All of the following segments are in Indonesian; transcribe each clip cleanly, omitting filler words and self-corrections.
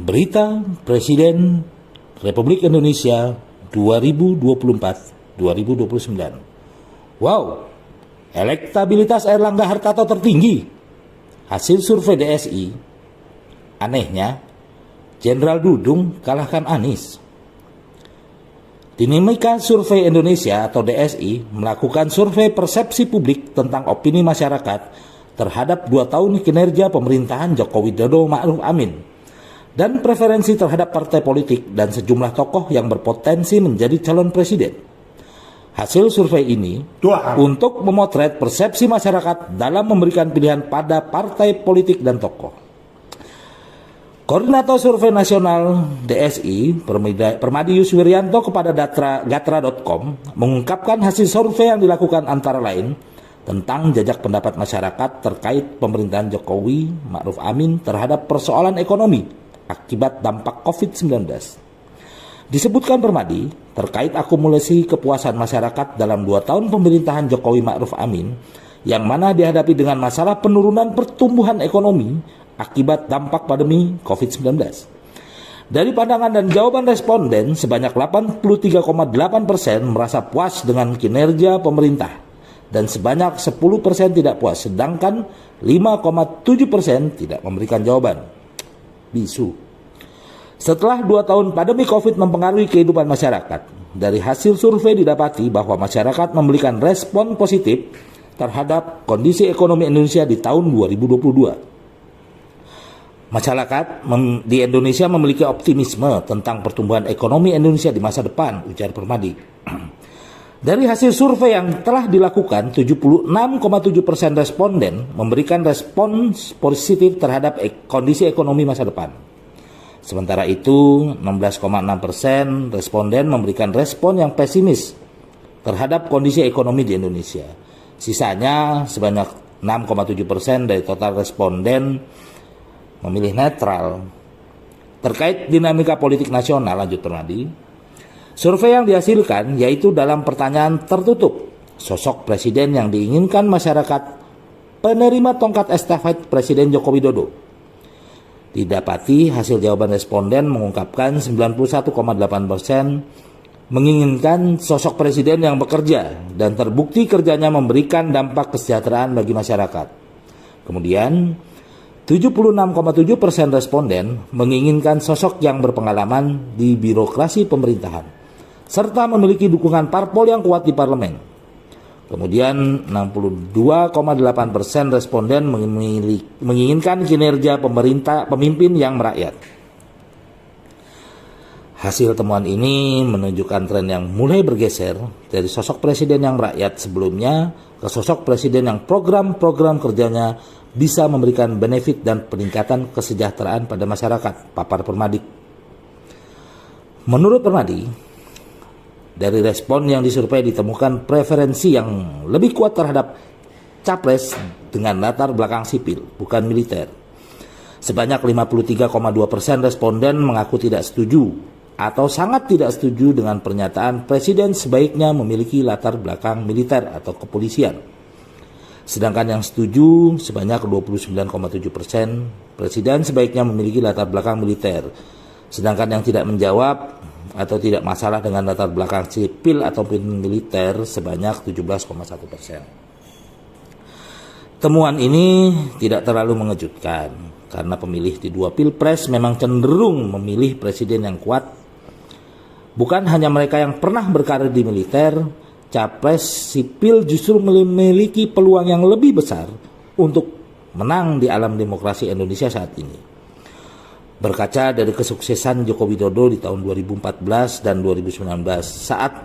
Berita Presiden Republik Indonesia 2024-2029. Wow, elektabilitas Airlangga Hartarto tertinggi. Hasil survei DSI. Anehnya, Jenderal Dudung kalahkan Anies. Dinamika Survei Indonesia atau DSI melakukan survei persepsi publik tentang opini masyarakat terhadap 2 tahun kinerja pemerintahan Joko Widodo Ma'ruf Amin dan preferensi terhadap partai politik dan sejumlah tokoh yang berpotensi menjadi calon presiden. Hasil survei ini untuk memotret persepsi masyarakat dalam memberikan pilihan pada partai politik dan tokoh. Koordinator Survei Nasional DSI, Permadi Yuswiryanto kepada Gatra.com mengungkapkan hasil survei yang dilakukan antara lain tentang jajak pendapat masyarakat terkait pemerintahan Jokowi Ma'ruf Amin terhadap persoalan ekonomi akibat dampak COVID-19. Disebutkan Permadi, terkait akumulasi kepuasan masyarakat dalam 2 tahun pemerintahan Jokowi Ma'ruf Amin, yang mana dihadapi dengan masalah penurunan pertumbuhan ekonomi akibat dampak pandemi COVID-19. Dari pandangan dan jawaban responden, sebanyak 83,8% merasa puas dengan kinerja pemerintah, dan sebanyak 10% tidak puas, sedangkan 5,7% tidak memberikan jawaban. Bisu. Setelah 2 tahun pandemi COVID mempengaruhi kehidupan masyarakat, dari hasil survei didapati bahwa masyarakat memberikan respon positif terhadap kondisi ekonomi Indonesia di tahun 2022. Masyarakat di Indonesia memiliki optimisme tentang pertumbuhan ekonomi Indonesia di masa depan, ujar Permadi. Dari hasil survei yang telah dilakukan, 76,7% responden memberikan respons positif terhadap kondisi ekonomi masa depan. Sementara itu, 16,6% responden memberikan respon yang pesimis terhadap kondisi ekonomi di Indonesia. Sisanya sebanyak 6,7% dari total responden memilih netral. Terkait dinamika politik nasional, lanjut Permadi, survei yang dihasilkan yaitu dalam pertanyaan tertutup, sosok presiden yang diinginkan masyarakat penerima tongkat estafet Presiden Joko Widodo. Didapati hasil jawaban responden mengungkapkan 91,8% menginginkan sosok presiden yang bekerja dan terbukti kerjanya memberikan dampak kesejahteraan bagi masyarakat. Kemudian 76,7% responden menginginkan sosok yang berpengalaman di birokrasi pemerintahan serta memiliki dukungan parpol yang kuat di parlemen. Kemudian 62,8% responden menginginkan kinerja pemimpin yang merakyat. Hasil temuan ini menunjukkan tren yang mulai bergeser dari sosok presiden yang merakyat sebelumnya ke sosok presiden yang program-program kerjanya bisa memberikan benefit dan peningkatan kesejahteraan pada masyarakat, papar Permadi. Menurut Permadi, dari respon yang disurvei ditemukan preferensi yang lebih kuat terhadap capres dengan latar belakang sipil, bukan militer. Sebanyak 53,2% responden mengaku tidak setuju atau sangat tidak setuju dengan pernyataan presiden sebaiknya memiliki latar belakang militer atau kepolisian. Sedangkan yang setuju sebanyak 29,7%, presiden sebaiknya memiliki latar belakang militer. Sedangkan yang tidak menjawab atau tidak masalah dengan latar belakang sipil ataupun militer sebanyak 17,1%. Temuan ini tidak terlalu mengejutkan karena pemilih di 2 pilpres memang cenderung memilih presiden yang kuat. Bukan hanya mereka yang pernah berkarir di militer, capres sipil justru memiliki peluang yang lebih besar untuk menang di alam demokrasi Indonesia saat ini. Berkaca dari kesuksesan Joko Widodo di tahun 2014 dan 2019 saat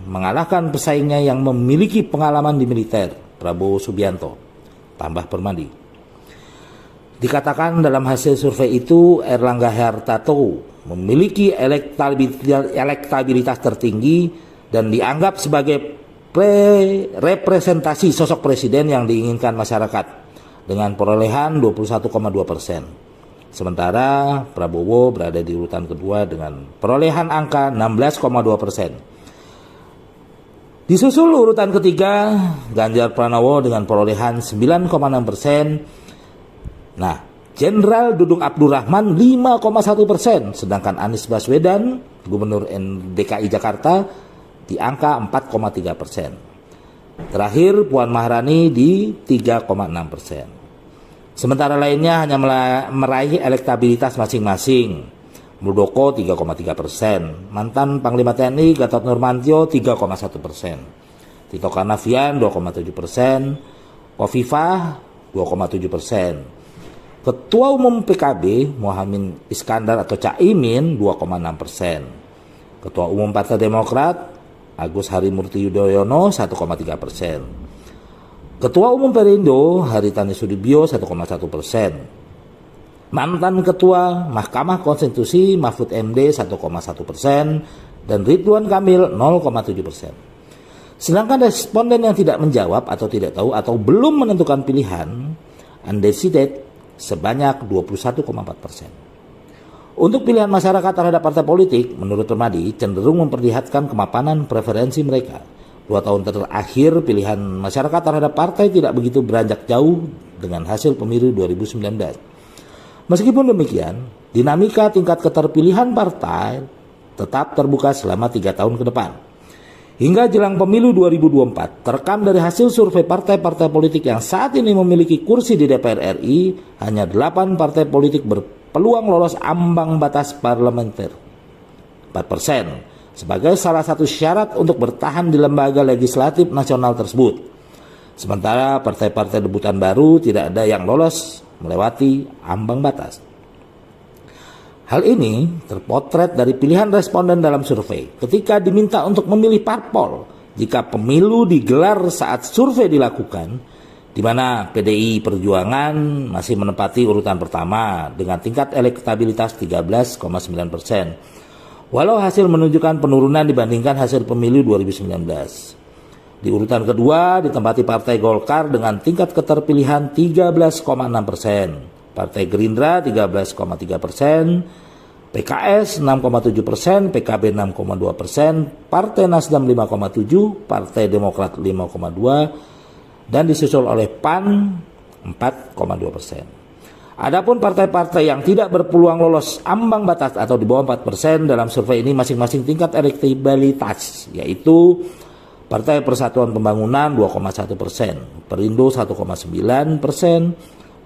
mengalahkan pesaingnya yang memiliki pengalaman di militer, Prabowo Subianto, tambah Permadi. Dikatakan dalam hasil survei itu Airlangga Hartarto memiliki elektabilitas tertinggi dan dianggap sebagai representasi sosok presiden yang diinginkan masyarakat dengan perolehan 21,2%. Sementara Prabowo berada di urutan kedua dengan perolehan angka 16,2%. Disusul urutan ketiga Ganjar Pranowo dengan perolehan 9,6%. Nah, Jenderal Dudung Abdurrahman 5,1%, sedangkan Anies Baswedan, Gubernur DKI Jakarta, di angka 4,3%. Terakhir Puan Maharani di 3,6%. Sementara lainnya hanya meraih elektabilitas masing-masing. Muldoko 3,3%, mantan Panglima TNI Gatot Nurmantio 3,1%, Tito Karnavian 2,7%, Khofifah 2,7%, Ketua Umum PKB Muhaimin Iskandar atau Caimin 2,6%, Ketua Umum Partai Demokrat Agus Harimurti Yudhoyono 1,3%, Ketua Umum Perindo Haritanu Sudibyo 1,1%, mantan Ketua Mahkamah Konstitusi Mahfud MD 1,1% dan Ridwan Kamil 0,7%. Sedangkan responden yang tidak menjawab atau tidak tahu atau belum menentukan pilihan undecided sebanyak 21,4%. Untuk pilihan masyarakat terhadap partai politik, menurut Permadi cenderung memperlihatkan kemapanan preferensi mereka. 2 tahun terakhir pilihan masyarakat terhadap partai tidak begitu beranjak jauh dengan hasil pemilu 2019. Meskipun demikian, dinamika tingkat keterpilihan partai tetap terbuka selama 3 tahun ke depan. Hingga jelang pemilu 2024, terekam dari hasil survei partai-partai politik yang saat ini memiliki kursi di DPR RI, hanya 8 partai politik berpeluang lolos ambang batas parlementer 4%, sebagai salah satu syarat untuk bertahan di lembaga legislatif nasional tersebut. Sementara partai-partai debutan baru tidak ada yang lolos melewati ambang batas. Hal ini terpotret dari pilihan responden dalam survei ketika diminta untuk memilih parpol jika pemilu digelar saat survei dilakukan, di mana PDI Perjuangan masih menempati urutan pertama dengan tingkat elektabilitas 13,9%, walau hasil menunjukkan penurunan dibandingkan hasil pemilu 2019. Di urutan kedua ditempati Partai Golkar dengan tingkat keterpilihan 13,6%, Partai Gerindra 13,3%, PKS 6,7%, PKB 6,2%, Partai Nasdem 5,7%, Partai Demokrat 5,2%, dan disusul oleh PAN 4,2%. Adapun partai-partai yang tidak berpeluang lolos ambang batas atau di bawah 4% dalam survei ini masing-masing tingkat elektabilitas, yaitu Partai Persatuan Pembangunan 2,1%, Perindo 1,9%,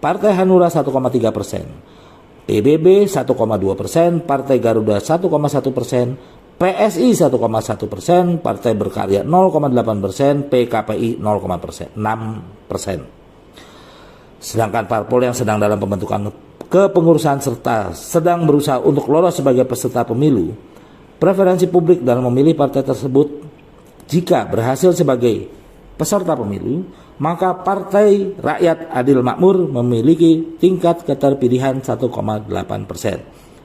Partai Hanura 1,3%, PBB 1,2%, Partai Garuda 1,1%, PSI 1,1%, Partai Berkarya 0,8%, PKPI 0,6%. Sedangkan parpol yang sedang dalam pembentukan kepengurusan serta sedang berusaha untuk lolos sebagai peserta pemilu, preferensi publik dalam memilih partai tersebut jika berhasil sebagai peserta pemilu, maka Partai Rakyat Adil Makmur memiliki tingkat keterpilihan 1,8%,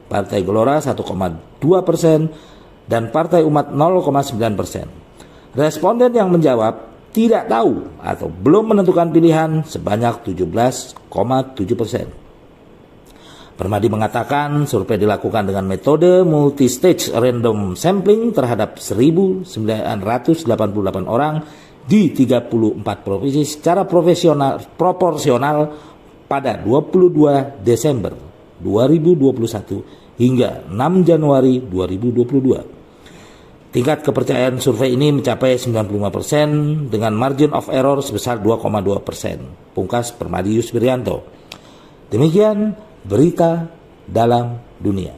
Partai Gelora 1,2%, dan Partai Umat 0,9%. Responden yang menjawab tidak tahu atau belum menentukan pilihan sebanyak 17,7%. Permadi mengatakan survei dilakukan dengan metode multi-stage random sampling terhadap 1.988 orang di 34 provinsi secara proporsional pada 22 Desember 2021 hingga 6 Januari 2022. Tingkat kepercayaan survei ini mencapai 95% dengan margin of error sebesar 2,2%. Pungkas Permadi Yuswiryanto. Demikian berita dalam dunia.